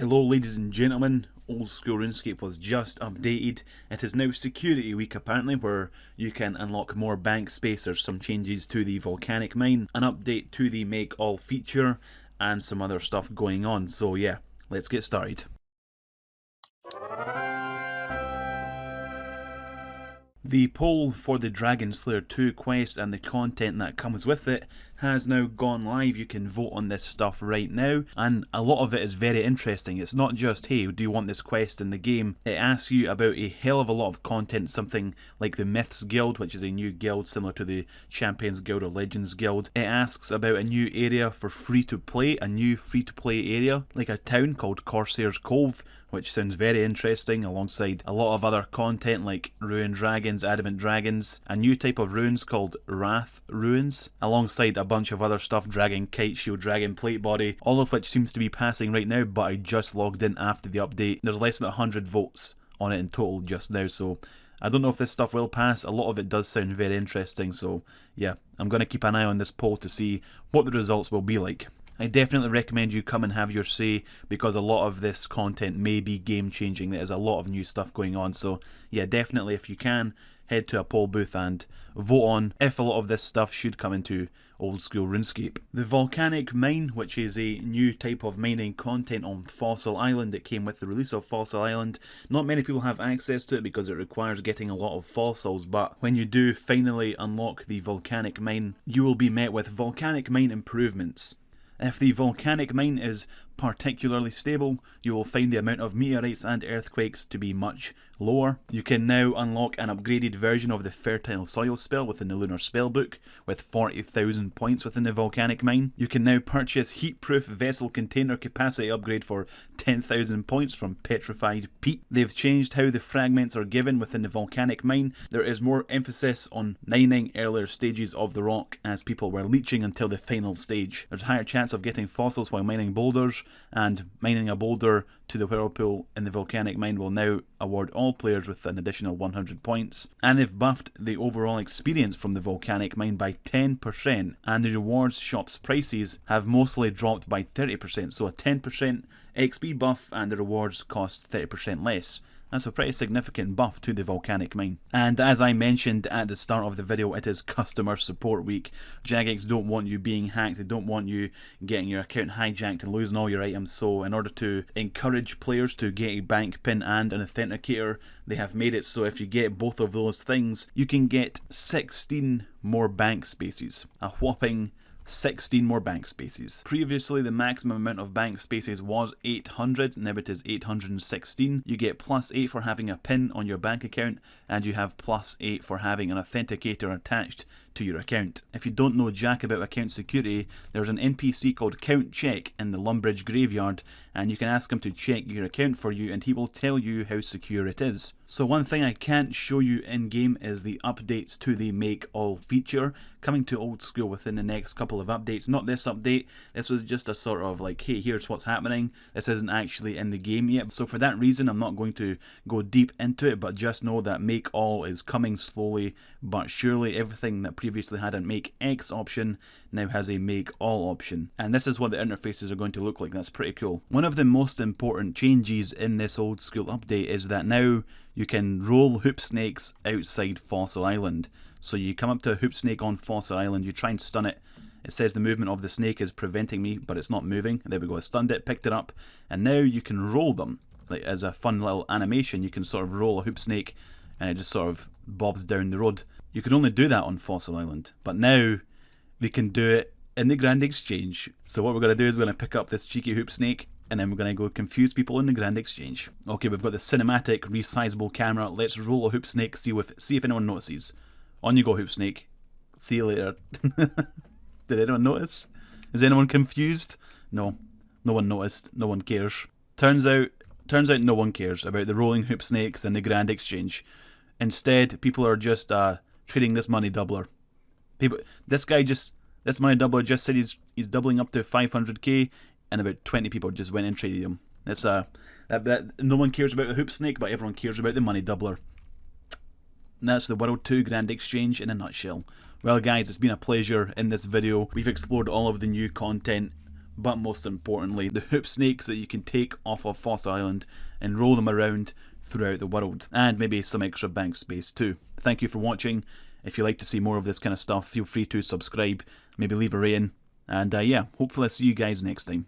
Hello ladies and gentlemen, Old School Runescape was just updated. It is now Security Week apparently, where you can unlock more bank space. There's some changes to the Volcanic mine, an update to the Make All feature, and some other stuff going on. So yeah, let's get started. The poll for the Dragon Slayer 2 quest and the content that comes with it has now gone live. You can vote on this stuff right now, and a lot of it is very interesting. It's not just, hey, do you want this quest in the game? It asks you about a hell of a lot of content, something like the Myths Guild, which is a new guild similar to the Champions Guild or Legends Guild. It asks about a new area for free-to-play, a new free-to-play area, like a town called Corsair's Cove, which sounds very interesting, alongside a lot of other content like Ruined Dragons, Adamant Dragons, a new type of runes called Wrath Runes, alongside a bunch of other stuff, Dragon Kite Shield, Dragon Plate Body, all of which seems to be passing right now, but I just logged in after the update. There's less than 100 votes on it in total just now, so I don't know if this stuff will pass. A lot of it does sound very interesting, so yeah, I'm going to keep an eye on this poll to see what the results will be like. I definitely recommend you come and have your say, because a lot of this content may be game changing. There's a lot of new stuff going on, so yeah, definitely if you can, head to a poll booth and vote on if a lot of this stuff should come into Old School RuneScape. The Volcanic mine, which is a new type of mining content on Fossil Island, it came with the release of Fossil Island. Not many people have access to it because it requires getting a lot of fossils, but when you do finally unlock the Volcanic mine, you will be met with Volcanic mine improvements. If the Volcanic mine is particularly stable, you will find the amount of meteorites and earthquakes to be much lower. You can now unlock an upgraded version of the Fertile Soil spell within the Lunar Spellbook, with 40,000 points within the Volcanic mine. You can now purchase Heatproof Vessel Container Capacity upgrade for 10,000 points from Petrified Peat. They've changed how the fragments are given within the Volcanic mine. There is more emphasis on mining earlier stages of the rock, as people were leeching until the final stage. There's a higher chance of getting fossils while mining boulders, and mining a boulder to the whirlpool in the Volcanic mine will now award all players with an additional 100 points. And they've buffed the overall experience from the Volcanic mine by 10%, and the rewards shop's prices have mostly dropped by 30%, so a 10% XP buff and the rewards cost 30% less. That's a pretty significant buff to the Volcanic mine. And as I mentioned at the start of the video, it is customer support week. Jagex don't want you being hacked, they don't want you getting your account hijacked and losing all your items, so in order to encourage players to get a bank pin and an authenticator, they have made it so if you get both of those things, you can get 16 more bank spaces. A whopping 16 more bank spaces. Previously, the maximum amount of bank spaces was 800, now it is 816. You get +8 for having a PIN on your bank account, and you have +8 for having an authenticator attached to your account. If you don't know jack about account security, there's an NPC called Count Check in the Lumbridge graveyard, and you can ask him to check your account for you and he will tell you how secure it is. So one thing I can't show you in game is the updates to the Make All feature, coming to Old School within the next couple of updates. Not this update, this was just a sort of like, hey, here's what's happening. This isn't actually in the game yet, so for that reason I'm not going to go deep into it, but just know that Make All is coming slowly but surely. Everything that previously had a Make X option now has a Make All option, and this is what the interfaces are going to look like. That's pretty cool. One of the most important changes in this Old School update is that now you can roll hoop snakes outside Fossil Island. So you come up to a hoop snake on Fossil Island, you try and stun it. It says the movement of the snake is preventing me, but it's not moving. There we go, I stunned it, picked it up, and now you can roll them. Like as a fun little animation, you can sort of roll a hoop snake and it just sort of bobs down the road. You could only do that on Fossil Island, but now we can do it in the Grand Exchange. So what we're going to do is we're going to pick up this cheeky hoop snake, and then we're going to go confuse people in the Grand Exchange. Okay, we've got the cinematic resizable camera. Let's roll a hoop snake, see if anyone notices. On you go, hoop snake. See you later. Did anyone notice? Is anyone confused? No. No one noticed. No one cares. Turns out no one cares about the rolling hoop snakes in the Grand Exchange. Instead, people are just trading this money doubler. This money doubler just said he's doubling up to 500k, and about 20 people just went and traded him. It's no one cares about the hoop snake, but everyone cares about the money doubler. And that's the World 2 Grand Exchange in a nutshell. Well guys, it's been a pleasure in this video. We've explored all of the new content but most importantly, the hoop snakes that you can take off of Fossil Island and roll them around throughout the world, and maybe some extra bank space too. Thank you for watching. If you'd like to see more of this kind of stuff, feel free to subscribe, maybe leave a rating, and yeah, hopefully I'll see you guys next time.